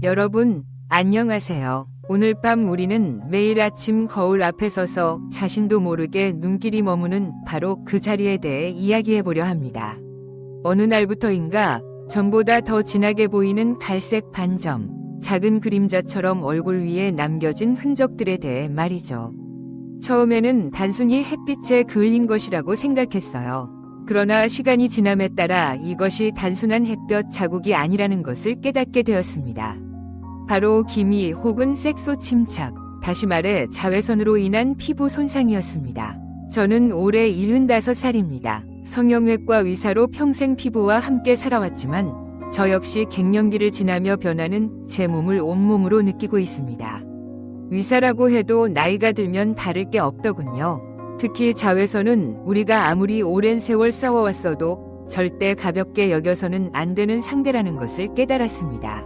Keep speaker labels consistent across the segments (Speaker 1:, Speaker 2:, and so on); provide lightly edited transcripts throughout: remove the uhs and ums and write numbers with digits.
Speaker 1: 여러분, 안녕하세요. 오늘 밤 우리는 매일 아침 거울 앞에 서서 자신도 모르게 눈길이 머무는 바로 그 자리에 대해 이야기해보려 합니다. 어느 날부터인가 전보다 더 진하게 보이는 갈색 반점, 작은 그림자처럼 얼굴 위에 남겨진 흔적들에 대해 말이죠. 처음에는 단순히 햇빛에 그을린 것이라고 생각했어요. 그러나 시간이 지남에 따라 이것이 단순한 햇볕 자국이 아니라는 것을 깨닫게 되었습니다. 바로 기미 혹은 색소 침착, 다시 말해 자외선으로 인한 피부 손상이었습니다. 저는 올해 75살입니다. 성형외과 의사로 평생 피부와 함께 살아왔지만 저 역시 갱년기를 지나며 변하는 제 몸을 온몸으로 느끼고 있습니다. 의사라고 해도 나이가 들면 다를 게 없더군요. 특히 자외선은 우리가 아무리 오랜 세월 싸워왔어도 절대 가볍게 여겨서는 안 되는 상대라는 것을 깨달았습니다.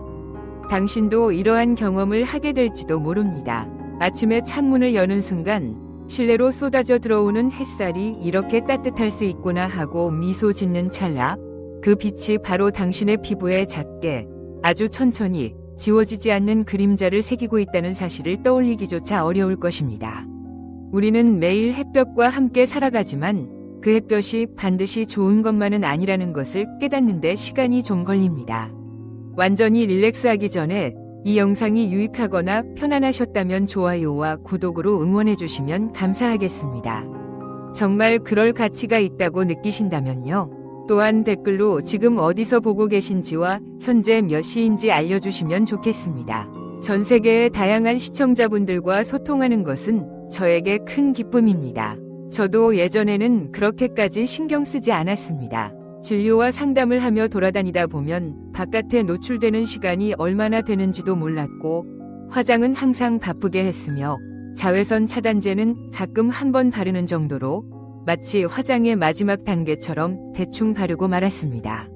Speaker 1: 당신도 이러한 경험을 하게 될지도 모릅니다. 아침에 창문을 여는 순간 실내로 쏟아져 들어오는 햇살이 이렇게 따뜻할 수 있구나 하고 미소 짓는 찰나, 그 빛이 바로 당신의 피부에 작게, 아주 천천히 지워지지 않는 그림자를 새기고 있다는 사실을 떠올리기조차 어려울 것입니다. 우리는 매일 햇볕과 함께 살아가지만 그 햇볕이 반드시 좋은 것만은 아니라는 것을 깨닫는데 시간이 좀 걸립니다. 완전히 릴렉스하기 전에 이 영상이 유익하거나 편안하셨다면 좋아요와 구독으로 응원해주시면 감사하겠습니다. 정말 그럴 가치가 있다고 느끼신다면요. 또한 댓글로 지금 어디서 보고 계신지와 현재 몇 시인지 알려주시면 좋겠습니다. 전 세계의 다양한 시청자분들과 소통하는 것은 저에게 큰 기쁨입니다. 저도 예전에는 그렇게까지 신경 쓰지 않았습니다. 진료와 상담을 하며 돌아다니다 보면 바깥에 노출되는 시간이 얼마나 되는지도 몰랐고 화장은 항상 바쁘게 했으며 자외선 차단제는 가끔 한 번 바르는 정도로 마치 화장의 마지막 단계처럼 대충 바르고 말았습니다.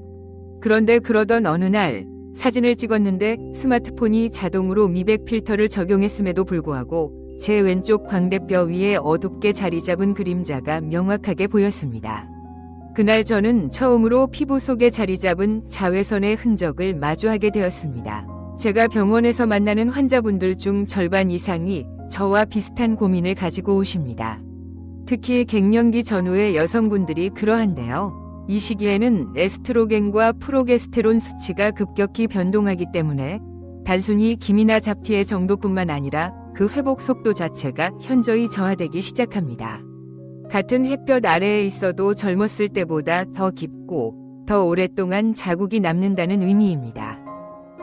Speaker 1: 그런데 그러던 어느 날 사진을 찍었는데 스마트폰이 자동으로 미백 필터를 적용했음에도 불구하고 제 왼쪽 광대뼈 위에 어둡게 자리 잡은 그림자가 명확하게 보였습니다. 그날 저는 처음으로 피부 속에 자리 잡은 자외선의 흔적을 마주하게 되었습니다. 제가 병원에서 만나는 환자분들 중 절반 이상이 저와 비슷한 고민을 가지고 오십니다. 특히 갱년기 전후의 여성분들이 그러한데요. 이 시기에는 에스트로겐과 프로게스테론 수치가 급격히 변동하기 때문에 단순히 기미나 잡티의 정도뿐만 아니라 그 회복 속도 자체가 현저히 저하되기 시작합니다. 같은 햇볕 아래에 있어도 젊었을 때보다 더 깊고 더 오랫동안 자국이 남는다는 의미입니다.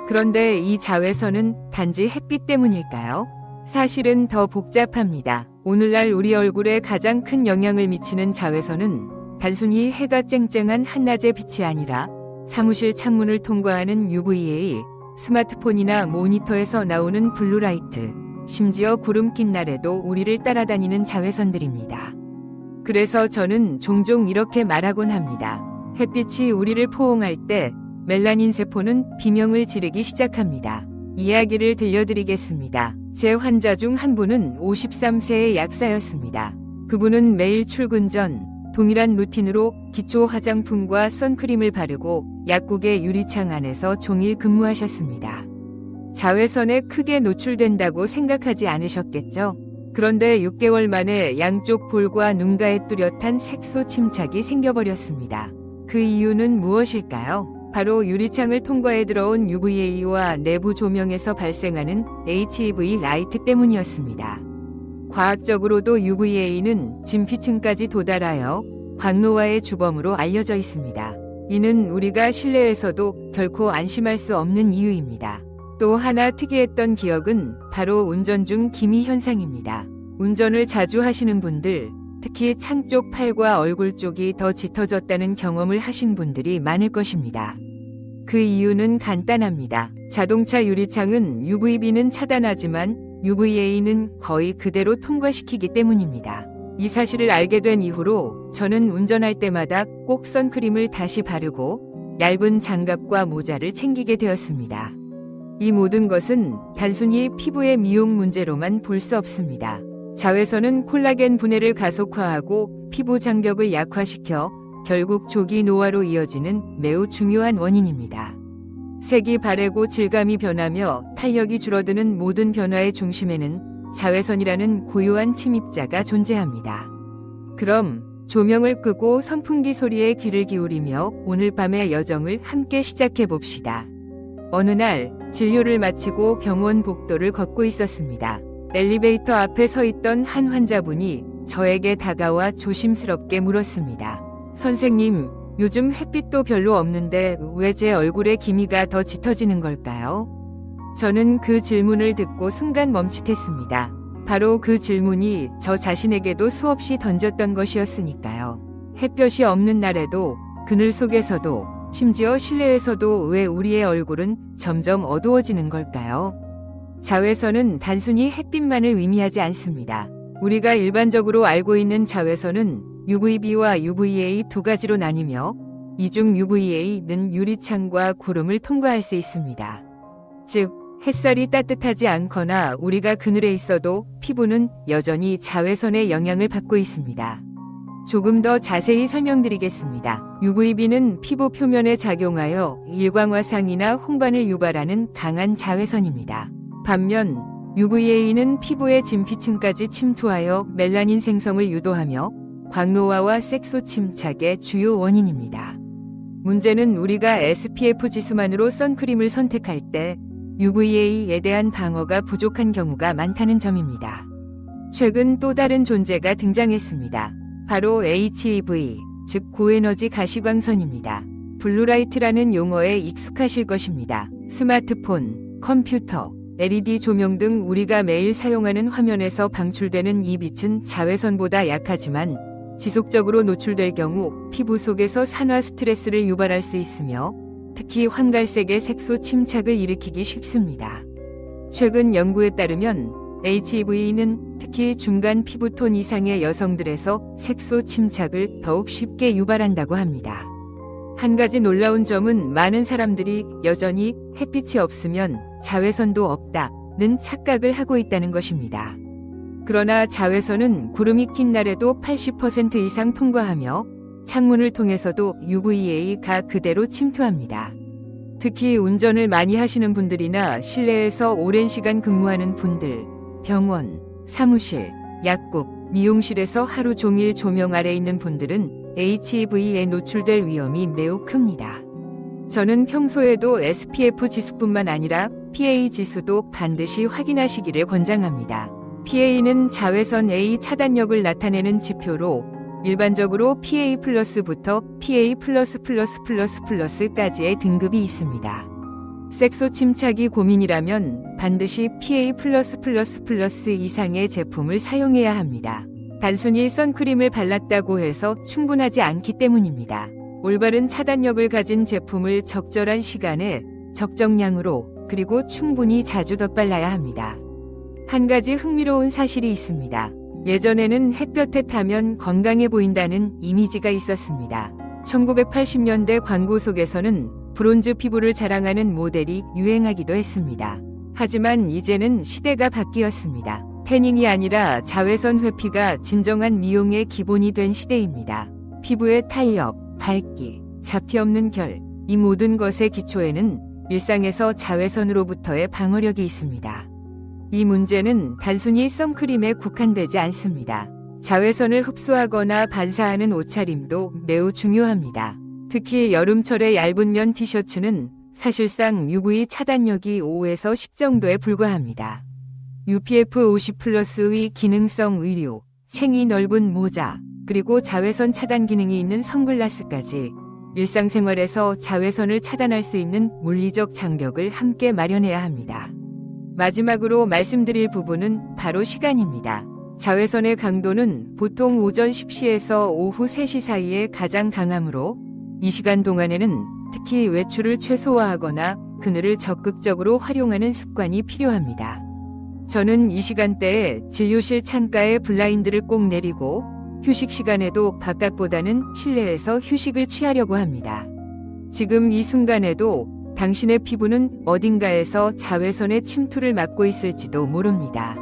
Speaker 1: 그런데 이 자외선은 단지 햇빛 때문일까요? 사실은 더 복잡합니다. 오늘날 우리 얼굴에 가장 큰 영향을 미치는 자외선은 단순히 해가 쨍쨍한 한낮의 빛이 아니라 사무실 창문을 통과하는 UVA, 스마트폰이나 모니터에서 나오는 블루라이트, 심지어 구름 낀 날에도 우리를 따라다니는 자외선들입니다. 그래서 저는 종종 이렇게 말하곤 합니다. 햇빛이 우리를 포옹할 때 멜라닌 세포는 비명을 지르기 시작합니다. 이야기를 들려드리겠습니다. 제 환자 중 한 분은 53세의 약사였습니다. 그분은 매일 출근 전 동일한 루틴으로 기초 화장품과 선크림을 바르고 약국의 유리창 안에서 종일 근무하셨습니다. 자외선에 크게 노출된다고 생각하지 않으셨겠죠? 그런데 6개월 만에 양쪽 볼과 눈가에 뚜렷한 색소 침착이 생겨버렸습니다. 그 이유는 무엇일까요? 바로 유리창을 통과해 들어온 UVA와 내부 조명에서 발생하는 HEV 라이트 때문이었습니다. 과학적으로도 UVA는 진피층까지 도달하여 광노화의 주범으로 알려져 있습니다. 이는 우리가 실내에서도 결코 안심할 수 없는 이유입니다. 또 하나 특이했던 기억은 바로 운전 중 기미 현상입니다. 운전을 자주 하시는 분들, 특히 창 쪽 팔과 얼굴 쪽이 더 짙어졌다는 경험을 하신 분들이 많을 것입니다. 그 이유는 간단합니다. 자동차 유리창은 UVB는 차단하지만 UVA는 거의 그대로 통과시키기 때문입니다. 이 사실을 알게 된 이후로 저는 운전할 때마다 꼭 선크림을 다시 바르고 얇은 장갑과 모자를 챙기게 되었습니다. 이 모든 것은 단순히 피부의 미용 문제로만 볼 수 없습니다. 자외선은 콜라겐 분해를 가속화하고 피부 장벽을 약화시켜 결국 조기 노화로 이어지는 매우 중요한 원인입니다. 색이 바래고 질감이 변하며 탄력이 줄어드는 모든 변화의 중심에는 자외선이라는 고요한 침입자가 존재합니다. 그럼 조명을 끄고 선풍기 소리에 귀를 기울이며 오늘 밤의 여정을 함께 시작해 봅시다. 어느 날 진료를 마치고 병원 복도를 걷고 있었습니다. 엘리베이터 앞에 서 있던 한 환자분이 저에게 다가와 조심스럽게 물었습니다. 선생님, 요즘 햇빛도 별로 없는데 왜 제 얼굴에 기미가 더 짙어지는 걸까요? 저는 그 질문을 듣고 순간 멈칫했습니다. 바로 그 질문이 저 자신에게도 수없이 던졌던 것이었으니까요. 햇볕이 없는 날에도, 그늘 속에서도, 심지어 실내에서도 왜 우리의 얼굴은 점점 어두워지는 걸까요? 자외선은 단순히 햇빛만을 의미하지 않습니다. 우리가 일반적으로 알고 있는 자외선은 UVB와 UVA 두 가지로 나뉘며, 이 중 UVA는 유리창과 구름을 통과할 수 있습니다. 즉, 햇살이 따뜻하지 않거나 우리가 그늘에 있어도 피부는 여전히 자외선의 영향을 받고 있습니다. 조금 더 자세히 설명드리겠습니다. UVB는 피부 표면에 작용하여 일광화상이나 홍반을 유발하는 강한 자외선입니다. 반면 UVA는 피부의 진피층까지 침투하여 멜라닌 생성을 유도하며 광노화와 색소 침착의 주요 원인입니다. 문제는 우리가 SPF 지수만으로 선크림을 선택할 때 UVA에 대한 방어가 부족한 경우가 많다는 점입니다. 최근 또 다른 존재가 등장했습니다. 바로 HEV, 즉 고에너지 가시광선입니다. 블루라이트라는 용어에 익숙하실 것입니다. 스마트폰, 컴퓨터, LED 조명 등 우리가 매일 사용하는 화면에서 방출되는 이 빛은 자외선보다 약하지만 지속적으로 노출될 경우 피부 속에서 산화 스트레스를 유발할 수 있으며 특히 황갈색의 색소 침착을 일으키기 쉽습니다. 최근 연구에 따르면 HEV는 특히 중간 피부톤 이상의 여성들에서 색소 침착을 더욱 쉽게 유발한다고 합니다. 한 가지 놀라운 점은 많은 사람들이 여전히 햇빛이 없으면 자외선도 없다는 착각을 하고 있다는 것입니다. 그러나 자외선은 구름이 낀 날에도 80% 이상 통과하며 창문을 통해서도 UVA가 그대로 침투합니다. 특히 운전을 많이 하시는 분들이나 실내에서 오랜 시간 근무하는 분들, 병원, 사무실, 약국, 미용실에서 하루 종일 조명 아래 있는 분들은 HEV에 노출될 위험이 매우 큽니다. 저는 평소에도 SPF 지수뿐만 아니라 PA 지수도 반드시 확인하시기를 권장합니다. PA는 자외선 A 차단력을 나타내는 지표로 일반적으로 PA+부터 PA+++++까지의 등급이 있습니다. 색소 침착이 고민이라면 반드시 PA+++ 이상의 제품을 사용해야 합니다. 단순히 선크림을 발랐다고 해서 충분하지 않기 때문입니다. 올바른 차단력을 가진 제품을 적절한 시간에 적정량으로 그리고 충분히 자주 덧발라야 합니다. 한 가지 흥미로운 사실이 있습니다. 예전에는 햇볕에 타면 건강해 보인다는 이미지가 있었습니다. 1980년대 광고 속에서는 브론즈 피부를 자랑하는 모델이 유행하기도 했습니다. 하지만 이제는 시대가 바뀌었습니다. 태닝이 아니라 자외선 회피가 진정한 미용의 기본이 된 시대입니다. 피부의 탄력, 밝기, 잡티 없는 결, 이 모든 것의 기초에는 일상에서 자외선으로부터의 방어력이 있습니다. 이 문제는 단순히 선크림에 국한되지 않습니다. 자외선을 흡수하거나 반사하는 옷차림도 매우 중요합니다. 특히 여름철의 얇은 면 티셔츠는 사실상 UV 차단력이 5에서 10 정도에 불과합니다. UPF 50+의 기능성 의류, 챙이 넓은 모자, 그리고 자외선 차단 기능이 있는 선글라스까지 일상생활에서 자외선을 차단할 수 있는 물리적 장벽을 함께 마련해야 합니다. 마지막으로 말씀드릴 부분은 바로 시간입니다. 자외선의 강도는 보통 오전 10시에서 오후 3시 사이에 가장 강하므로 이 시간 동안에는 특히 외출을 최소화하거나 그늘을 적극적으로 활용하는 습관이 필요합니다. 저는 이 시간대에 진료실 창가에 블라인드를 꼭 내리고 휴식 시간에도 바깥보다는 실내에서 휴식을 취하려고 합니다. 지금 이 순간에도 당신의 피부는 어딘가에서 자외선의 침투를 막고 있을지도 모릅니다.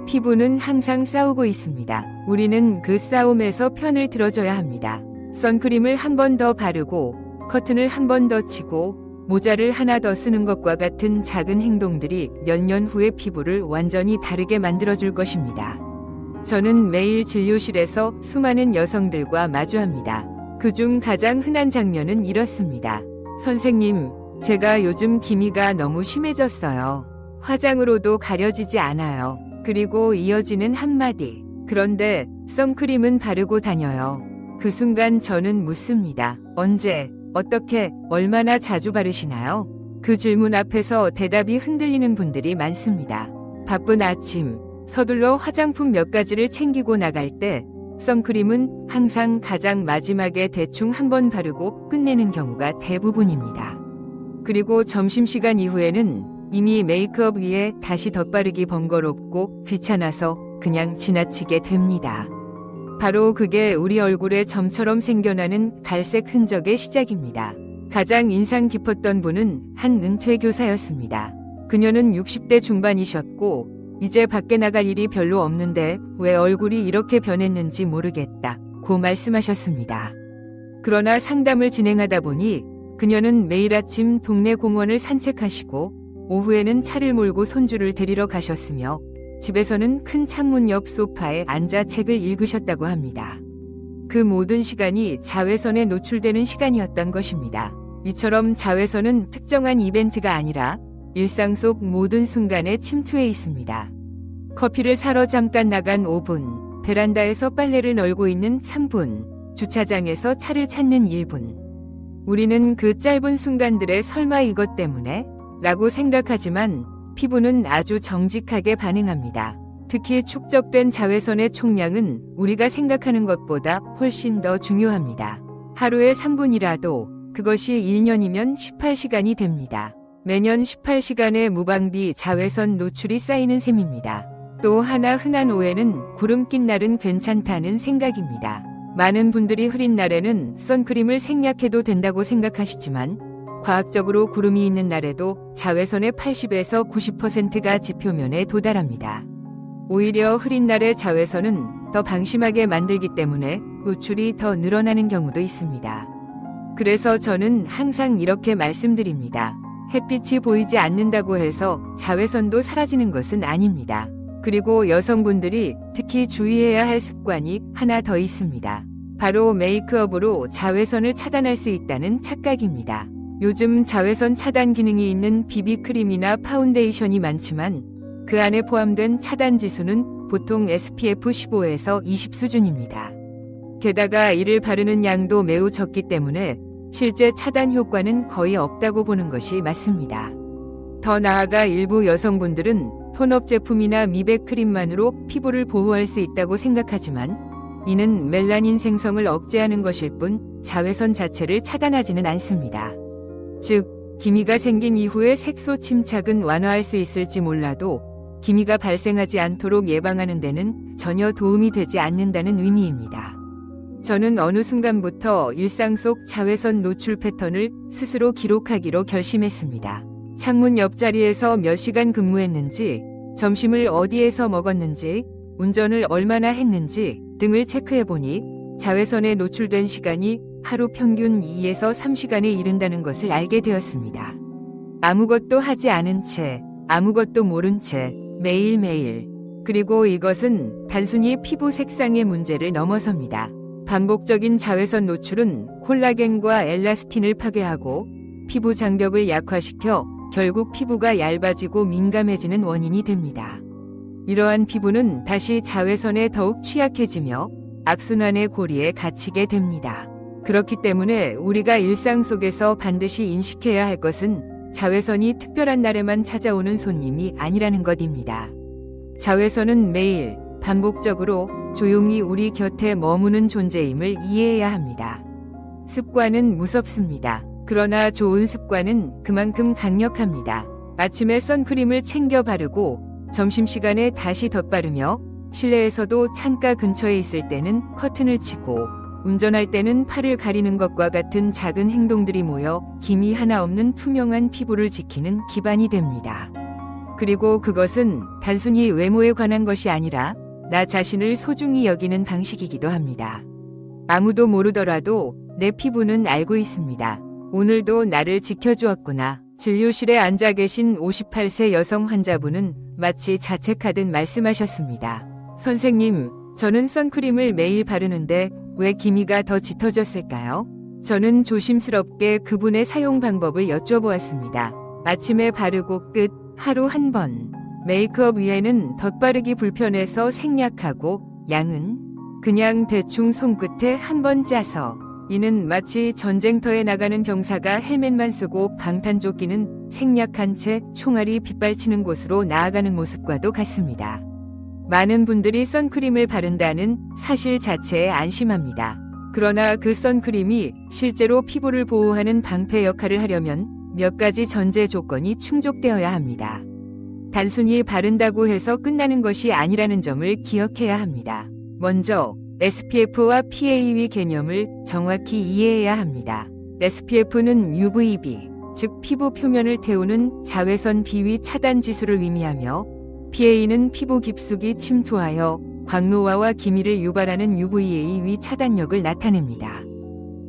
Speaker 1: 피부는 항상 싸우고 있습니다. 우리는 그 싸움에서 편을 들어줘야 합니다. 선크림을 한 번 더 바르고 커튼을 한 번 더 치고 모자를 하나 더 쓰는 것과 같은 작은 행동들이 몇 년 후의 피부를 완전히 다르게 만들어줄 것입니다. 저는 매일 진료실에서 수많은 여성들과 마주합니다. 그중 가장 흔한 장면은 이렇습니다. 선생님, 제가 요즘 기미가 너무 심해졌어요. 화장으로도 가려지지 않아요. 그리고 이어지는 한마디. 그런데 선크림은 바르고 다녀요. 그 순간 저는 묻습니다. 언제, 어떻게, 얼마나 자주 바르시나요? 그 질문 앞에서 대답이 흔들리는 분들이 많습니다. 바쁜 아침, 서둘러 화장품 몇 가지를 챙기고 나갈 때 선크림은 항상 가장 마지막에 대충 한 번 바르고 끝내는 경우가 대부분입니다. 그리고 점심시간 이후에는 이미 메이크업 위에 다시 덧바르기 번거롭고 귀찮아서 그냥 지나치게 됩니다. 바로 그게 우리 얼굴에 점처럼 생겨나는 갈색 흔적의 시작입니다. 가장 인상 깊었던 분은 한 은퇴 교사였습니다. 그녀는 60대 중반이셨고 이제 밖에 나갈 일이 별로 없는데 왜 얼굴이 이렇게 변했는지 모르겠다고 말씀하셨습니다. 그러나 상담을 진행하다 보니 그녀는 매일 아침 동네 공원을 산책하시고 오후에는 차를 몰고 손주를 데리러 가셨으며 집에서는 큰 창문 옆 소파에 앉아 책을 읽으셨다고 합니다. 그 모든 시간이 자외선에 노출되는 시간이었던 것입니다. 이처럼 자외선은 특정한 이벤트가 아니라 일상 속 모든 순간에 침투해 있습니다. 커피를 사러 잠깐 나간 5분, 베란다에서 빨래를 널고 있는 3분, 주차장에서 차를 찾는 1분. 우리는 그 짧은 순간들에 설마 이것 때문에? 라고 생각하지만 피부는 아주 정직하게 반응합니다. 특히 축적된 자외선의 총량은 우리가 생각하는 것보다 훨씬 더 중요합니다. 하루에 3분이라도 그것이 1년이면 18시간이 됩니다. 매년 18시간의 무방비 자외선 노출이 쌓이는 셈입니다. 또 하나 흔한 오해는 구름 낀 날은 괜찮다는 생각입니다. 많은 분들이 흐린 날에는 선크림을 생략해도 된다고 생각하시지만 과학적으로 구름이 있는 날에도 자외선의 80에서 90%가 지표면에 도달합니다. 오히려 흐린 날의 자외선은 더 방심하게 만들기 때문에 노출이 더 늘어나는 경우도 있습니다. 그래서 저는 항상 이렇게 말씀드립니다. 햇빛이 보이지 않는다고 해서 자외선도 사라지는 것은 아닙니다. 그리고 여성분들이 특히 주의해야 할 습관이 하나 더 있습니다. 바로 메이크업으로 자외선을 차단할 수 있다는 착각입니다. 요즘 자외선 차단 기능이 있는 비비크림이나 파운데이션이 많지만 그 안에 포함된 차단 지수는 보통 SPF 15에서 20 수준입니다. 게다가 이를 바르는 양도 매우 적기 때문에 실제 차단 효과는 거의 없다고 보는 것이 맞습니다. 더 나아가 일부 여성분들은 톤업 제품이나 미백 크림만으로 피부를 보호할 수 있다고 생각하지만 이는 멜라닌 생성을 억제하는 것일 뿐 자외선 자체를 차단하지는 않습니다. 즉, 기미가 생긴 이후의 색소 침착은 완화할 수 있을지 몰라도 기미가 발생하지 않도록 예방하는 데는 전혀 도움이 되지 않는다는 의미입니다. 저는 어느 순간부터 일상 속 자외선 노출 패턴을 스스로 기록하기로 결심했습니다. 창문 옆자리에서 몇 시간 근무했는지, 점심을 어디에서 먹었는지, 운전을 얼마나 했는지 등을 체크해보니 자외선에 노출된 시간이 하루 평균 2에서 3시간에 이른다는 것을 알게 되었습니다. 아무것도 하지 않은 채, 아무것도 모른 채 매일매일. 그리고 이것은 단순히 피부 색상의 문제를 넘어섭니다. 반복적인 자외선 노출은 콜라겐과 엘라스틴을 파괴하고 피부 장벽을 약화시켜 결국 피부가 얇아지고 민감해지는 원인이 됩니다. 이러한 피부는 다시 자외선에 더욱 취약해지며 악순환의 고리에 갇히게 됩니다. 그렇기 때문에 우리가 일상 속에서 반드시 인식해야 할 것은 자외선이 특별한 날에만 찾아오는 손님이 아니라는 것입니다. 자외선은 매일 반복적으로 조용히 우리 곁에 머무는 존재임을 이해해야 합니다. 습관은 무섭습니다. 그러나 좋은 습관은 그만큼 강력합니다. 아침에 선크림을 챙겨 바르고 점심시간에 다시 덧바르며 실내에서도 창가 근처에 있을 때는 커튼을 치고 운전할 때는 팔을 가리는 것과 같은 작은 행동들이 모여 기미 하나 없는 투명한 피부를 지키는 기반이 됩니다. 그리고 그것은 단순히 외모에 관한 것이 아니라 나 자신을 소중히 여기는 방식이기도 합니다. 아무도 모르더라도 내 피부는 알고 있습니다. 오늘도 나를 지켜주었구나. 진료실에 앉아 계신 58세 여성 환자분은 마치 자책하듯 말씀하셨습니다. 선생님, 저는 선크림을 매일 바르는데 왜 기미가 더 짙어졌을까요? 저는 조심스럽게 그분의 사용 방법을 여쭤보았습니다. 아침에 바르고 끝, 하루 한 번. 메이크업 위에는 덧바르기 불편해서 생략하고 양은 그냥 대충 손끝에 한 번 짜서. 이는 마치 전쟁터에 나가는 병사가 헬멧만 쓰고 방탄조끼는 생략한 채 총알이 빗발치는 곳으로 나아가는 모습과도 같습니다. 많은 분들이 선크림을 바른다는 사실 자체에 안심합니다. 그러나 그 선크림이 실제로 피부를 보호하는 방패 역할을 하려면 몇 가지 전제 조건이 충족되어야 합니다. 단순히 바른다고 해서 끝나는 것이 아니라는 점을 기억해야 합니다. 먼저 SPF와 PAV 개념을 정확히 이해해야 합니다. SPF는 UVB, 즉 피부 표면을 태우는 자외선 비위 차단 지수를 의미하며 PA는 피부 깊숙이 침투하여 광노화와 기미를 유발하는 UVA 차단력을 나타냅니다.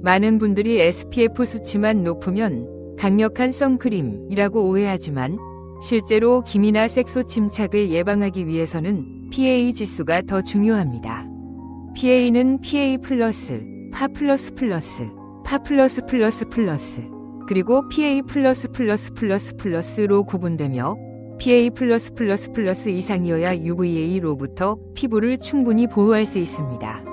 Speaker 1: 많은 분들이 SPF 수치만 높으면 강력한 선크림이라고 오해하지만 실제로 기미나 색소 침착을 예방하기 위해서는 PA 지수가 더 중요합니다. PA는 PA+, 파++, 파++++, 그리고 PA+++++로 구분되며 PA++++ 이상이어야 UVA로부터 피부를 충분히 보호할 수 있습니다.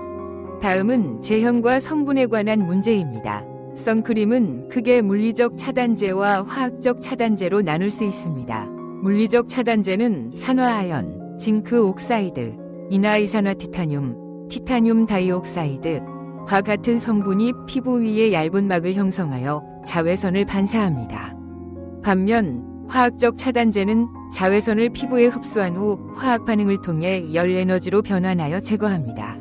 Speaker 1: 다음은 제형과 성분에 관한 문제입니다. 선크림은 크게 물리적 차단제와 화학적 차단제로 나눌 수 있습니다. 물리적 차단제는 산화아연, 징크 옥사이드, 인화이산화 티타늄, 티타늄 다이옥사이드과 같은 성분이 피부 위에 얇은 막을 형성하여 자외선을 반사합니다. 반면 화학적 차단제는 자외선을 피부에 흡수한 후 화학 반응을 통해 열 에너지로 변환하여 제거합니다.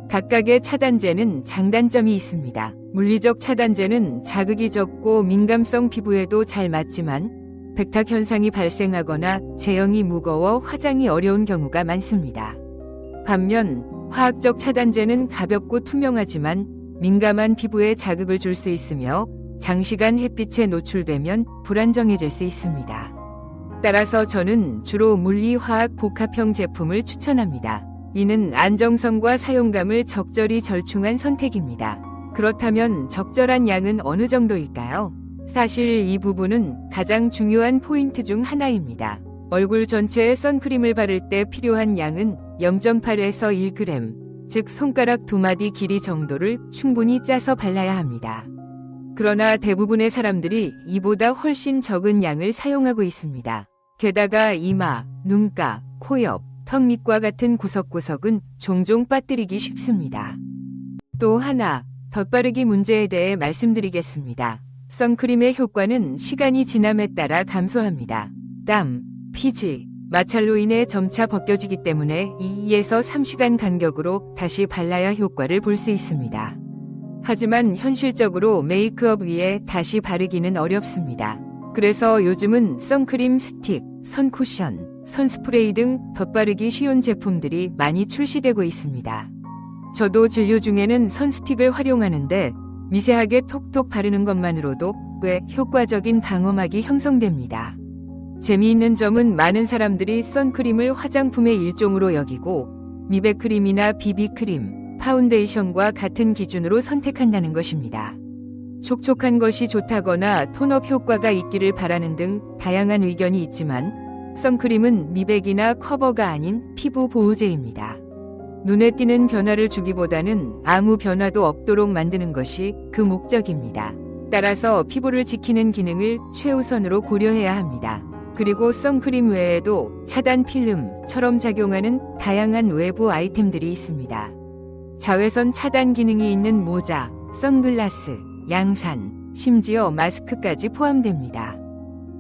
Speaker 1: 각각의 차단제는 장단점이 있습니다. 물리적 차단제는 자극이 적고 민감성 피부에도 잘 맞지만 백탁 현상이 발생하거나 제형이 무거워 화장이 어려운 경우가 많습니다. 반면 화학적 차단제는 가볍고 투명하지만 민감한 피부에 자극을 줄 수 있으며 장시간 햇빛에 노출되면 불안정해질 수 있습니다. 따라서 저는 주로 물리화학 복합형 제품을 추천합니다. 이는 안정성과 사용감을 적절히 절충한 선택입니다. 그렇다면 적절한 양은 어느 정도일까요? 사실 이 부분은 가장 중요한 포인트 중 하나입니다. 얼굴 전체에 선크림을 바를 때 필요한 양은 0.8에서 1g, 즉 손가락 2마디 길이 정도를 충분히 짜서 발라야 합니다. 그러나 대부분의 사람들이 이보다 훨씬 적은 양을 사용하고 있습니다. 게다가 이마, 눈가, 코 옆, 턱 밑과 같은 구석구석은 종종 빠뜨리기 쉽습니다. 또 하나, 덧바르기 문제에 대해 말씀드리겠습니다. 선크림의 효과는 시간이 지남에 따라 감소합니다. 땀, 피지, 마찰로 인해 점차 벗겨지기 때문에 2에서 3시간 간격으로 다시 발라야 효과를 볼 수 있습니다. 하지만 현실적으로 메이크업 위에 다시 바르기는 어렵습니다. 그래서 요즘은 선크림 스틱, 선쿠션, 선스프레이 등 덧바르기 쉬운 제품들이 많이 출시되고 있습니다. 저도 진료 중에는 선스틱을 활용하는데 미세하게 톡톡 바르는 것만으로도 꽤 효과적인 방어막이 형성됩니다. 재미있는 점은 많은 사람들이 선크림을 화장품의 일종으로 여기고 미백크림이나 비비크림, 파운데이션과 같은 기준으로 선택한다는 것입니다. 촉촉한 것이 좋다거나 톤업 효과가 있기를 바라는 등 다양한 의견이 있지만 선크림은 미백이나 커버가 아닌 피부 보호제입니다. 눈에 띄는 변화를 주기보다는 아무 변화도 없도록 만드는 것이 그 목적입니다. 따라서 피부를 지키는 기능을 최우선으로 고려해야 합니다. 그리고 선크림 외에도 차단 필름처럼 작용하는 다양한 외부 아이템들이 있습니다. 자외선 차단 기능이 있는 모자, 선글라스, 양산, 심지어 마스크까지 포함됩니다.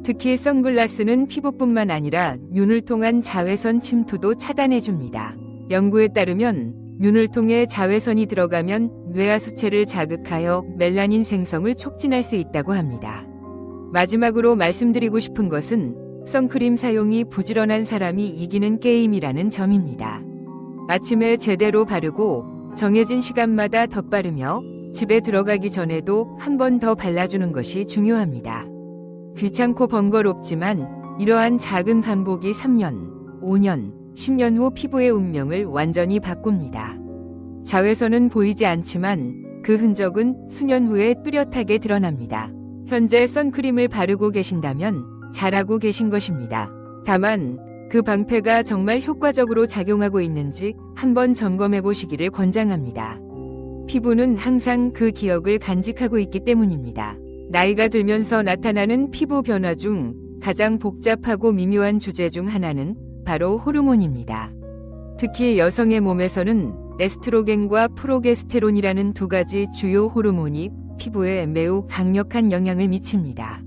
Speaker 1: 특히 선글라스는 피부뿐만 아니라 눈을 통한 자외선 침투도 차단해줍니다. 연구에 따르면 눈을 통해 자외선이 들어가면 뇌하수체를 자극하여 멜라닌 생성을 촉진할 수 있다고 합니다. 마지막으로 말씀드리고 싶은 것은 선크림 사용이 부지런한 사람이 이기는 게임이라는 점입니다. 아침에 제대로 바르고 정해진 시간마다 덧바르며 집에 들어가기 전에도 한 번 더 발라주는 것이 중요합니다. 귀찮고 번거롭지만 이러한 작은 반복이 3년, 5년, 10년 후 피부의 운명을 완전히 바꿉니다. 자외선은 보이지 않지만 그 흔적은 수년 후에 뚜렷하게 드러납니다. 현재 선크림을 바르고 계신다면 잘하고 계신 것입니다. 다만 그 방패가 정말 효과적으로 작용하고 있는지 한번 점검해 보시기를 권장합니다. 피부는 항상 그 기억을 간직하고 있기 때문입니다. 나이가 들면서 나타나는 피부 변화 중 가장 복잡하고 미묘한 주제 중 하나는 바로 호르몬입니다. 특히 여성의 몸에서는 에스트로겐과 프로게스테론이라는 두 가지 주요 호르몬이 피부에 매우 강력한 영향을 미칩니다.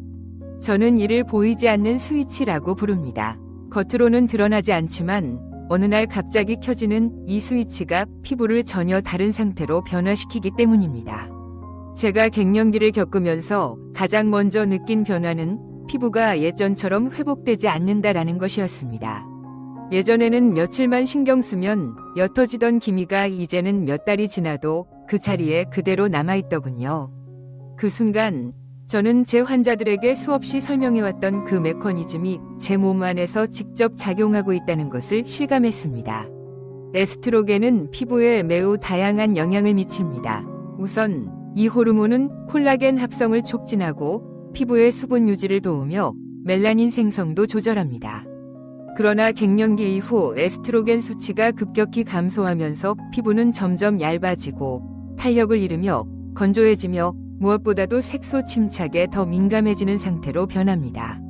Speaker 1: 저는 이를 보이지 않는 스위치라고 부릅니다. 겉으로는 드러나지 않지만 어느 날 갑자기 켜지는 이 스위치가 피부를 전혀 다른 상태로 변화시키기 때문입니다. 제가 갱년기를 겪으면서 가장 먼저 느낀 변화는 피부가 예전처럼 회복되지 않는다라는 것이었습니다. 예전에는 며칠만 신경 쓰면 옅어지던 기미가 이제는 몇 달이 지나도 그 자리에 그대로 남아있더군요. 그 순간 저는 제 환자들에게 수없이 설명해왔던 그 메커니즘이 제 몸 안에서 직접 작용하고 있다는 것을 실감했습니다. 에스트로겐은 피부에 매우 다양한 영향을 미칩니다. 우선 이 호르몬은 콜라겐 합성을 촉진하고 피부의 수분 유지를 도우며 멜라닌 생성도 조절합니다. 그러나 갱년기 이후 에스트로겐 수치가 급격히 감소하면서 피부는 점점 얇아지고 탄력을 잃으며 건조해지며 무엇보다도 색소 침착에 더 민감해지는 상태로 변합니다.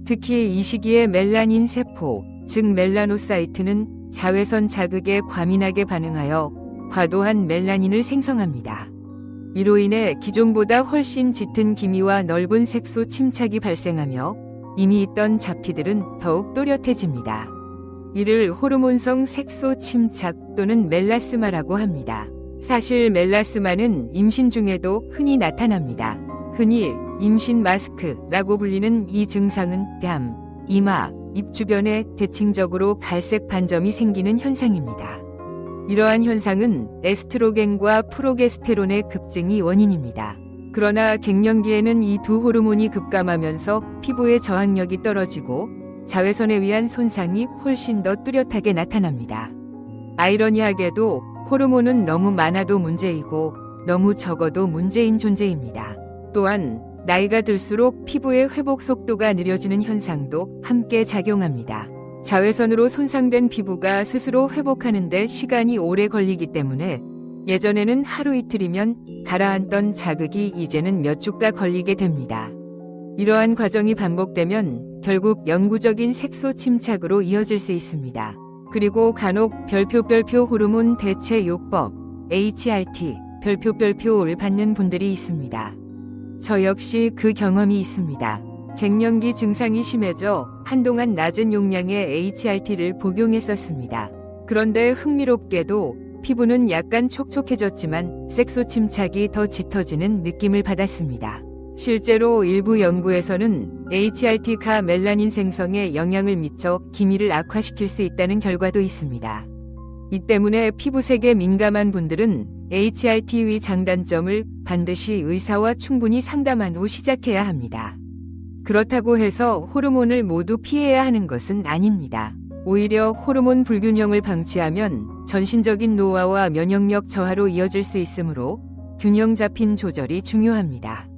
Speaker 1: 특히 이 시기에 멜라닌 세포, 즉 멜라노사이트는 자외선 자극에 과민하게 반응하여 과도한 멜라닌을 생성합니다. 이로 인해 기존보다 훨씬 짙은 기미와 넓은 색소 침착이 발생하며 이미 있던 잡티들은 더욱 또렷해집니다. 이를 호르몬성 색소 침착 또는 멜라스마라고 합니다. 사실 멜라스마는 임신 중에도 흔히 나타납니다. 흔히 임신 마스크라고 불리는 이 증상은 뺨, 이마, 입 주변에 대칭적으로 갈색 반점이 생기는 현상입니다. 이러한 현상은 에스트로겐과 프로게스테론의 급증이 원인입니다. 그러나 갱년기에는 이 두 호르몬이 급감하면서 피부의 저항력이 떨어지고 자외선에 의한 손상이 훨씬 더 뚜렷하게 나타납니다. 아이러니하게도 호르몬은 너무 많아도 문제이고 너무 적어도 문제인 존재입니다. 또한 나이가 들수록 피부의 회복 속도가 느려지는 현상도 함께 작용합니다. 자외선으로 손상된 피부가 스스로 회복하는 데 시간이 오래 걸리기 때문에 예전에는 하루 이틀이면 가라앉던 자극이 이제는 몇 주가 걸리게 됩니다. 이러한 과정이 반복되면 결국 영구적인 색소 침착으로 이어질 수 있습니다. 그리고 간혹 별표 호르몬 대체 요법 HRT 별표를 받는 분들이 있습니다. 저 역시 그 경험이 있습니다. 갱년기 증상이 심해져 한동안 낮은 용량의 HRT를 복용했었습니다. 그런데 흥미롭게도 피부는 약간 촉촉해졌지만 색소 침착이 더 짙어지는 느낌을 받았습니다. 실제로 일부 연구에서는 HRT가 멜라닌 생성에 영향을 미쳐 기미를 악화시킬 수 있다는 결과도 있습니다. 이 때문에 피부색에 민감한 분들은 HRT의 장단점을 반드시 의사와 충분히 상담한 후 시작해야 합니다. 그렇다고 해서 호르몬을 모두 피해야 하는 것은 아닙니다. 오히려 호르몬 불균형을 방치하면 전신적인 노화와 면역력 저하로 이어질 수 있으므로 균형 잡힌 조절이 중요합니다.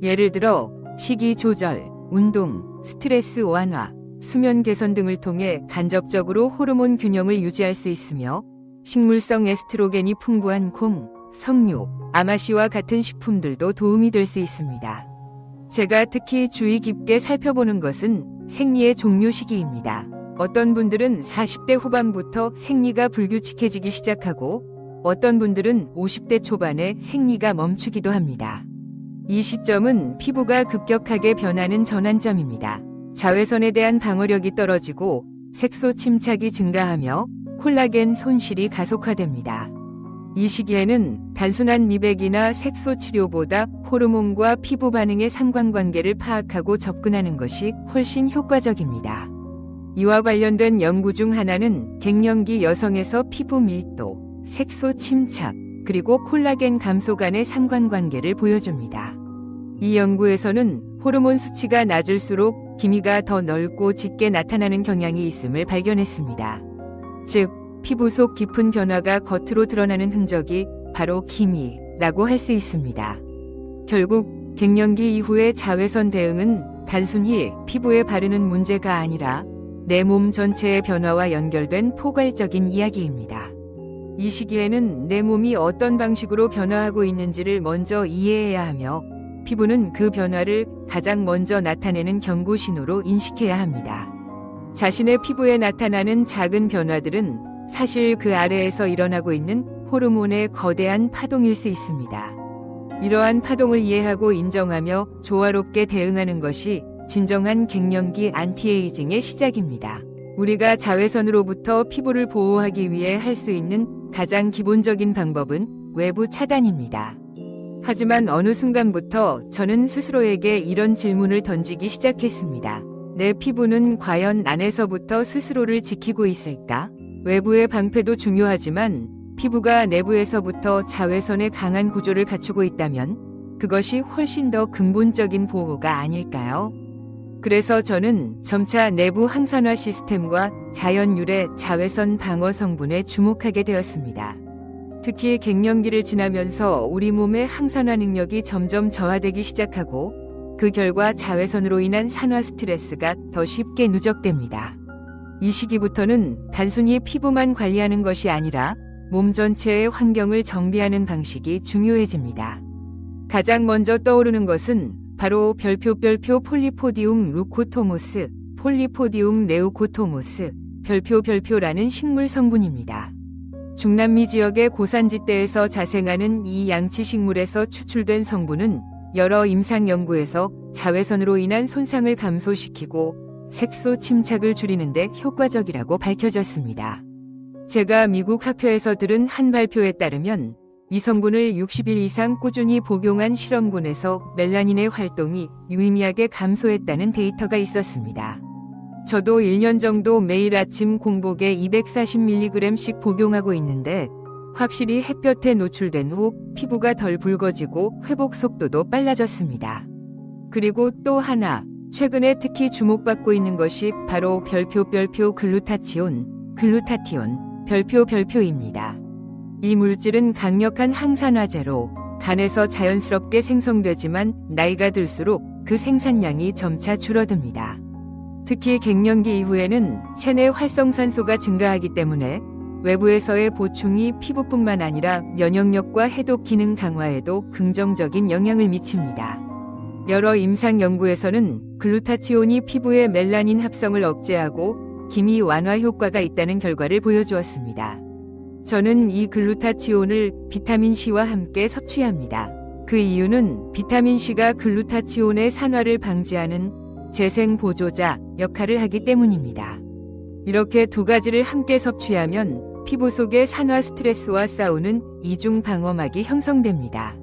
Speaker 1: 예를 들어 식이 조절, 운동, 스트레스 완화, 수면 개선 등을 통해 간접적으로 호르몬 균형을 유지할 수 있으며 식물성 에스트로겐이 풍부한 콩, 석류, 아마씨와 같은 식품들도 도움이 될 수 있습니다. 제가 특히 주의 깊게 살펴보는 것은 생리의 종료 시기입니다. 어떤 분들은 40대 후반부터 생리가 불규칙해지기 시작하고 어떤 분들은 50대 초반에 생리가 멈추기도 합니다. 이 시점은 피부가 급격하게 변하는 전환점입니다. 자외선에 대한 방어력이 떨어지고 색소 침착이 증가하며 콜라겐 손실이 가속화됩니다. 이 시기에는 단순한 미백이나 색소 치료보다 호르몬과 피부 반응의 상관관계를 파악하고 접근하는 것이 훨씬 효과적입니다. 이와 관련된 연구 중 하나는 갱년기 여성에서 피부 밀도, 색소 침착, 그리고 콜라겐 감소 간의 상관관계를 보여줍니다. 이 연구에서는 호르몬 수치가 낮을수록 기미가 더 넓고 짙게 나타나는 경향이 있음을 발견했습니다. 즉, 피부 속 깊은 변화가 겉으로 드러나는 흔적이 바로 기미라고 할 수 있습니다. 결국 갱년기 이후의 자외선 대응은 단순히 피부에 바르는 문제가 아니라 내 몸 전체의 변화와 연결된 포괄적인 이야기입니다. 이 시기에는 내 몸이 어떤 방식으로 변화하고 있는지를 먼저 이해해야 하며 피부는 그 변화를 가장 먼저 나타내는 경고 신호로 인식해야 합니다. 자신의 피부에 나타나는 작은 변화들은 사실 그 아래에서 일어나고 있는 호르몬의 거대한 파동일 수 있습니다. 이러한 파동을 이해하고 인정하며 조화롭게 대응하는 것이 진정한 갱년기 안티에이징의 시작입니다. 우리가 자외선으로부터 피부를 보호하기 위해 할 수 있는 가장 기본적인 방법은 외부 차단입니다. 하지만 어느 순간부터 저는 스스로에게 이런 질문을 던지기 시작했습니다. 내 피부는 과연 안에서부터 스스로를 지키고 있을까? 외부의 방패도 중요하지만 피부가 내부에서부터 자외선의 강한 구조를 갖추고 있다면 그것이 훨씬 더 근본적인 보호가 아닐까요? 그래서 저는 점차 내부 항산화 시스템과 자연 유래 자외선 방어 성분에 주목하게 되었습니다. 특히 갱년기를 지나면서 우리 몸의 항산화 능력이 점점 저하되기 시작하고 그 결과 자외선으로 인한 산화 스트레스가 더 쉽게 누적됩니다. 이 시기부터는 단순히 피부만 관리하는 것이 아니라 몸 전체의 환경을 정비하는 방식이 중요해집니다. 가장 먼저 떠오르는 것은 바로 별표 폴리포디움 루코토모스, 폴리포디움 레우코토모스, 별표라는 식물 성분입니다. 중남미 지역의 고산지대에서 자생하는 이 양치식물에서 추출된 성분은 여러 임상 연구에서 자외선으로 인한 손상을 감소시키고 색소 침착을 줄이는 데 효과적이라고 밝혀졌습니다. 제가 미국 학회에서 들은 한 발표에 따르면 이 성분을 60일 이상 꾸준히 복용한 실험군에서 멜라닌의 활동이 유의미하게 감소했다는 데이터가 있었습니다. 저도 1년 정도 매일 아침 공복에 240mg씩 복용하고 있는데 확실히 햇볕에 노출된 후 피부가 덜 붉어지고 회복 속도도 빨라졌습니다. 그리고 또 하나, 최근에 특히 주목받고 있는 것이 바로 별표 글루타티온, 별표입니다. 이 물질은 강력한 항산화제로 간에서 자연스럽게 생성되지만 나이가 들수록 그 생산량이 점차 줄어듭니다. 특히 갱년기 이후에는 체내 활성산소가 증가하기 때문에 외부에서의 보충이 피부뿐만 아니라 면역력과 해독 기능 강화에도 긍정적인 영향을 미칩니다. 여러 임상 연구에서는 글루타치온이 피부의 멜라닌 합성을 억제하고 기미 완화 효과가 있다는 결과를 보여주었습니다. 저는 이 글루타치온을 비타민C와 함께 섭취합니다. 그 이유는 비타민C가 글루타치온의 산화를 방지하는 재생 보조자 역할을 하기 때문입니다. 이렇게 두 가지를 함께 섭취하면 피부 속의 산화 스트레스와 싸우는 이중 방어막이 형성됩니다.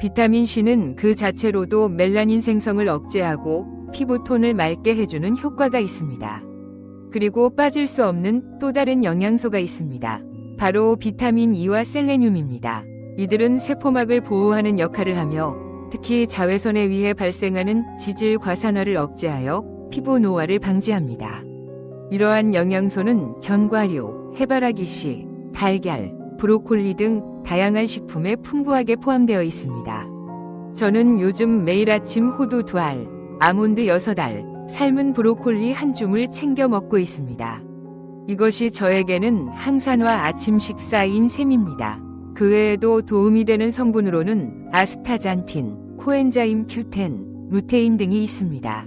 Speaker 1: 비타민C는 그 자체로도 멜라닌 생성을 억제하고 피부톤을 맑게 해주는 효과가 있습니다. 그리고 빠질 수 없는 또 다른 영양소가 있습니다. 바로 비타민 E와 셀레늄입니다. 이들은 세포막을 보호하는 역할을 하며 특히 자외선에 의해 발생하는 지질 과산화를 억제하여 피부 노화를 방지합니다. 이러한 영양소는 견과류, 해바라기씨, 달걀, 브로콜리 등 다양한 식품에 풍부하게 포함되어 있습니다. 저는 요즘 매일 아침 호두 2알, 아몬드 6알, 삶은 브로콜리 1줌을 챙겨 먹고 있습니다. 이것이 저에게는 항산화 아침 식사인 셈입니다. 그 외에도 도움이 되는 성분으로는 아스타잔틴, 코엔자임 Q10, 루테인 등이 있습니다.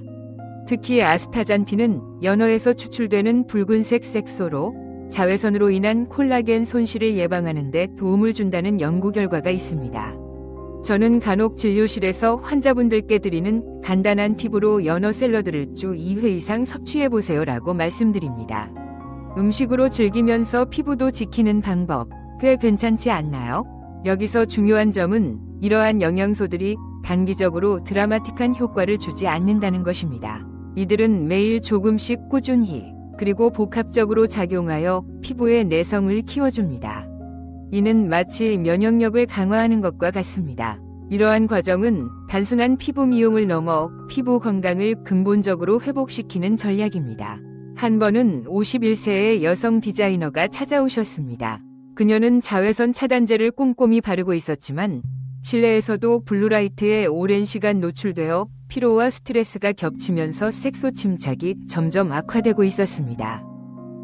Speaker 1: 특히 아스타잔틴은 연어에서 추출되는 붉은색 색소로 자외선으로 인한 콜라겐 손실을 예방하는 데 도움을 준다는 연구 결과가 있습니다. 저는 간혹 진료실에서 환자분들께 드리는 간단한 팁으로 연어 샐러드를 주 2회 이상 섭취해보세요 라고 말씀드립니다. 음식으로 즐기면서 피부도 지키는 방법, 꽤 괜찮지 않나요? 여기서 중요한 점은 이러한 영양소들이 단기적으로 드라마틱한 효과를 주지 않는다는 것입니다. 이들은 매일 조금씩 꾸준히 그리고 복합적으로 작용하여 피부의 내성을 키워줍니다. 이는 마치 면역력을 강화하는 것과 같습니다. 이러한 과정은 단순한 피부 미용을 넘어 피부 건강을 근본적으로 회복시키는 전략입니다. 한 번은 51세의 여성 디자이너가 찾아오셨습니다. 그녀는 자외선 차단제를 꼼꼼히 바르고 있었지만 실내에서도 블루라이트에 오랜 시간 노출되어 피로와 스트레스가 겹치면서 색소 침착이 점점 악화되고 있었습니다.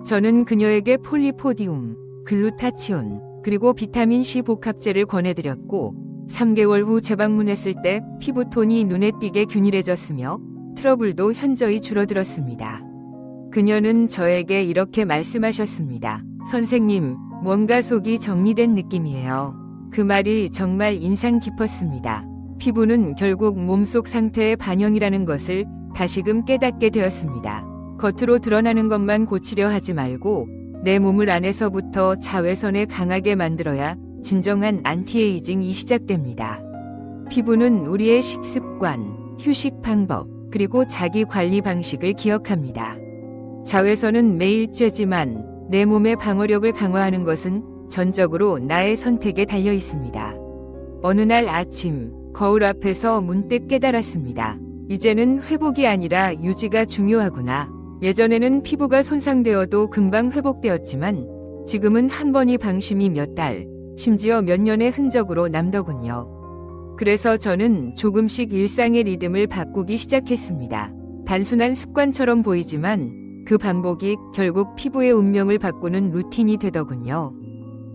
Speaker 1: 저는 그녀에게 폴리포디움, 글루타치온, 그리고 비타민C 복합제를 권해드렸고 3개월 후 재방문했을 때 피부톤이 눈에 띄게 균일해졌으며 트러블도 현저히 줄어들었습니다. 그녀는 저에게 이렇게 말씀하셨습니다. 선생님, 뭔가 속이 정리된 느낌이에요. 그 말이 정말 인상 깊었습니다. 피부는 결국 몸속 상태의 반영이라는 것을 다시금 깨닫게 되었습니다. 겉으로 드러나는 것만 고치려 하지 말고 내 몸을 안에서부터 자외선에 강하게 만들어야 진정한 안티에이징이 시작됩니다. 피부는 우리의 식습관, 휴식 방법, 그리고 자기 관리 방식을 기억합니다. 자외선은 매일 쬐지만 내 몸의 방어력을 강화하는 것은 전적으로 나의 선택에 달려 있습니다. 어느 날 아침, 거울 앞에서 문득 깨달았습니다. 이제는 회복이 아니라 유지가 중요하구나. 예전에는 피부가 손상되어도 금방 회복되었지만 지금은 한 번이 방심이 몇 달, 심지어 몇 년의 흔적으로 남더군요. 그래서 저는 조금씩 일상의 리듬을 바꾸기 시작했습니다. 단순한 습관처럼 보이지만 그 반복이 결국 피부의 운명을 바꾸는 루틴이 되더군요.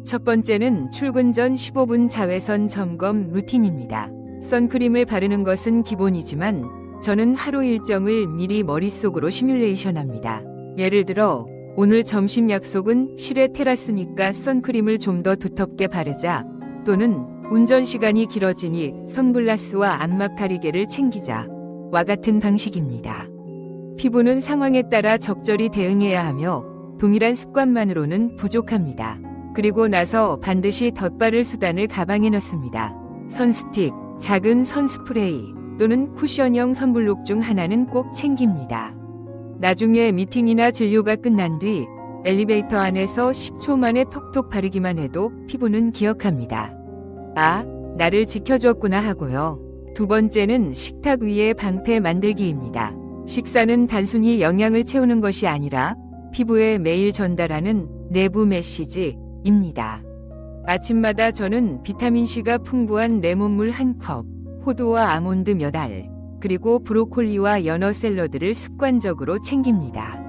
Speaker 1: 첫 번째는 출근 전 15분 자외선 점검 루틴입니다. 선크림을 바르는 것은 기본이지만 저는 하루 일정을 미리 머릿속으로 시뮬레이션합니다. 예를 들어 오늘 점심 약속은 실외 테라스니까 선크림을 좀 더 두텁게 바르자, 또는 운전 시간이 길어지니 선글라스와 안막 가리개를 챙기자 와 같은 방식입니다. 피부는 상황에 따라 적절히 대응해야 하며 동일한 습관만으로는 부족합니다. 그리고 나서 반드시 덧바를 수단을 가방에 넣습니다. 선스틱, 작은 선스프레이 또는 쿠션형 선블록 중 하나는 꼭 챙깁니다. 나중에 미팅이나 진료가 끝난 뒤 엘리베이터 안에서 10초 만에 톡톡 바르기만 해도 피부는 기억합니다. 아, 나를 지켜줬구나 하고요. 두 번째는 식탁 위에 방패 만들기입니다. 식사는 단순히 영양을 채우는 것이 아니라 피부에 매일 전달하는 내부 메시지입니다. 아침마다 저는 비타민C가 풍부한 레몬물 1컵, 호두와 아몬드 몇 알, 그리고 브로콜리와 연어 샐러드를 습관적으로 챙깁니다.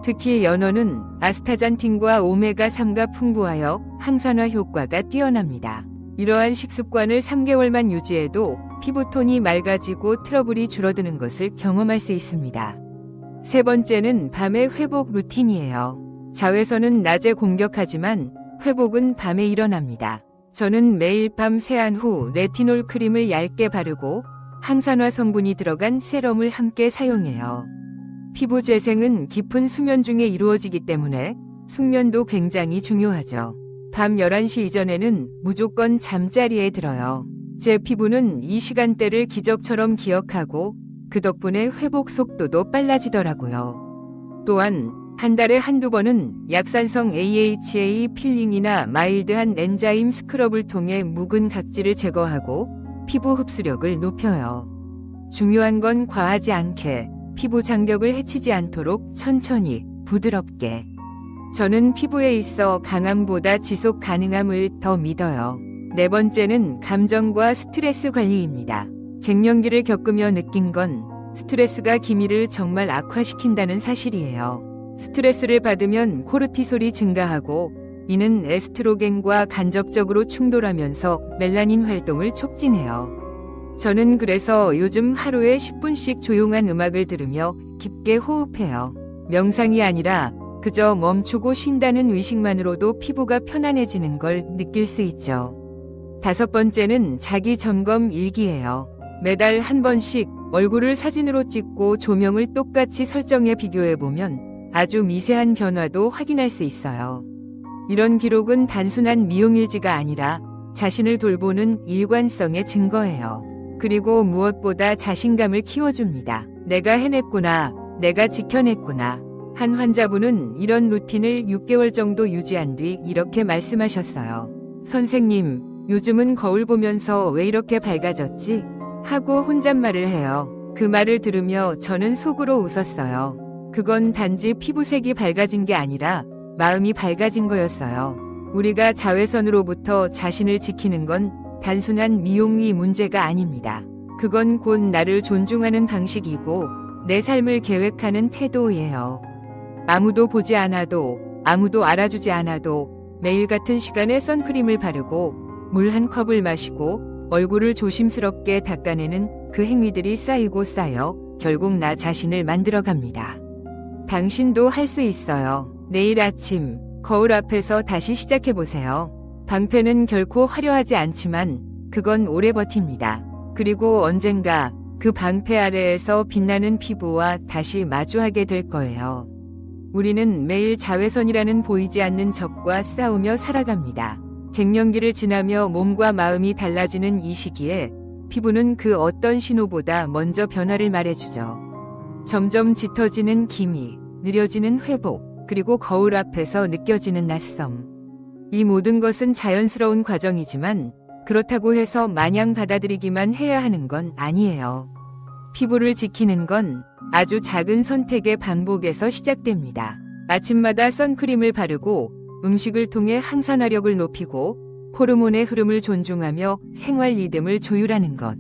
Speaker 1: 특히 연어는 아스타잔틴과 오메가3가 풍부하여 항산화 효과가 뛰어납니다. 이러한 식습관을 3개월만 유지해도 피부톤이 맑아지고 트러블이 줄어드는 것을 경험할 수 있습니다. 세 번째는 밤의 회복 루틴이에요. 자외선은 낮에 공격하지만 회복은 밤에 일어납니다. 저는 매일 밤 세안 후 레티놀 크림을 얇게 바르고 항산화 성분이 들어간 세럼을 함께 사용해요. 피부 재생은 깊은 수면 중에 이루어지기 때문에 숙면도 굉장히 중요하죠. 밤 11시 이전에는 무조건 잠자리에 들어요. 제 피부는 이 시간대를 기적처럼 기억하고 그 덕분에 회복 속도도 빨라지더라고요. 또한 한 달에 한두 번은 약산성 AHA 필링이나 마일드한 엔자임 스크럽을 통해 묵은 각질을 제거하고 피부 흡수력을 높여요. 중요한 건 과하지 않게, 피부 장벽을 해치지 않도록 천천히, 부드럽게. 저는 피부에 있어 강함보다 지속 가능함을 더 믿어요. 네 번째는 감정과 스트레스 관리입니다. 갱년기를 겪으며 느낀 건 스트레스가 기미를 정말 악화시킨다는 사실이에요. 스트레스를 받으면 코르티솔이 증가하고 이는 에스트로겐과 간접적으로 충돌하면서 멜라닌 활동을 촉진해요. 저는 그래서 요즘 하루에 10분씩 조용한 음악을 들으며 깊게 호흡해요. 명상이 아니라 그저 멈추고 쉰다는 의식만으로도 피부가 편안해지는 걸 느낄 수 있죠. 다섯 번째는 자기 점검 일기예요. 매달 한 번씩 얼굴을 사진으로 찍고 조명을 똑같이 설정해 비교해보면 아주 미세한 변화도 확인할 수 있어요. 이런 기록은 단순한 미용일지가 아니라 자신을 돌보는 일관성의 증거예요. 그리고 무엇보다 자신감을 키워줍니다. 내가 해냈구나, 내가 지켜냈구나. 한 환자분은 이런 루틴을 6개월 정도 유지한 뒤 이렇게 말씀하셨어요. 선생님, 요즘은 거울 보면서 왜 이렇게 밝아졌지? 하고 혼잣말을 해요. 그 말을 들으며 저는 속으로 웃었어요. 그건 단지 피부색이 밝아진 게 아니라 마음이 밝아진 거였어요. 우리가 자외선으로부터 자신을 지키는 건 단순한 미용의 문제가 아닙니다. 그건 곧 나를 존중하는 방식이고 내 삶을 계획하는 태도예요. 아무도 보지 않아도, 아무도 알아주지 않아도 매일 같은 시간에 선크림을 바르고 물 한 컵을 마시고 얼굴을 조심스럽게 닦아내는 그 행위들이 쌓이고 쌓여 결국 나 자신을 만들어갑니다. 당신도 할 수 있어요. 내일 아침 거울 앞에서 다시 시작해보세요. 방패는 결코 화려하지 않지만 그건 오래 버팁니다. 그리고 언젠가 그 방패 아래에서 빛나는 피부와 다시 마주하게 될 거예요. 우리는 매일 자외선이라는 보이지 않는 적과 싸우며 살아갑니다. 갱년기를 지나며 몸과 마음이 달라지는 이 시기에 피부는 그 어떤 신호보다 먼저 변화를 말해주죠. 점점 짙어지는 기미, 느려지는 회복, 그리고 거울 앞에서 느껴지는 낯섦. 이 모든 것은 자연스러운 과정이지만 그렇다고 해서 마냥 받아들이기만 해야 하는 건 아니에요. 피부를 지키는 건 아주 작은 선택의 반복에서 시작됩니다. 아침마다 선크림을 바르고 음식을 통해 항산화력을 높이고 호르몬의 흐름을 존중하며 생활 리듬을 조율하는 것.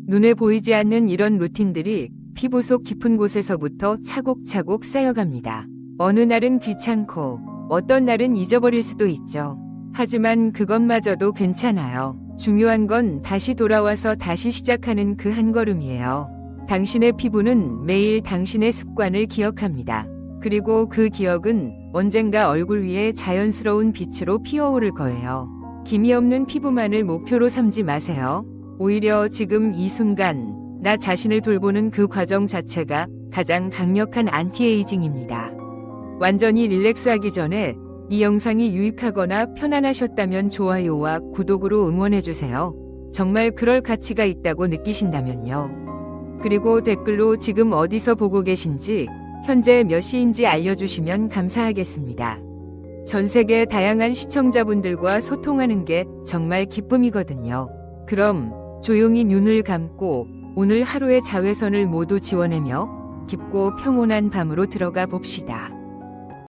Speaker 1: 눈에 보이지 않는 이런 루틴들이 피부 속 깊은 곳에서부터 차곡차곡 쌓여갑니다. 어느 날은 귀찮고 어떤 날은 잊어버릴 수도 있죠. 하지만 그것마저도 괜찮아요. 중요한 건 다시 돌아와서 다시 시작하는 그 한 걸음이에요. 당신의 피부는 매일 당신의 습관을 기억합니다. 그리고 그 기억은 언젠가 얼굴 위에 자연스러운 빛으로 피어오를 거예요. 기미 없는 피부만을 목표로 삼지 마세요. 오히려 지금 이 순간 나 자신을 돌보는 그 과정 자체가 가장 강력한 안티에이징입니다. 완전히 릴렉스하기 전에 이 영상이 유익하거나 편안하셨다면 좋아요와 구독으로 응원해주세요. 정말 그럴 가치가 있다고 느끼신다면요. 그리고 댓글로 지금 어디서 보고 계신지, 현재 몇 시인지 알려주시면 감사하겠습니다. 전 세계 다양한 시청자분들과 소통하는 게 정말 기쁨이거든요. 그럼 조용히 눈을 감고 오늘 하루의 자외선을 모두 지워내며 깊고 평온한 밤으로 들어가 봅시다.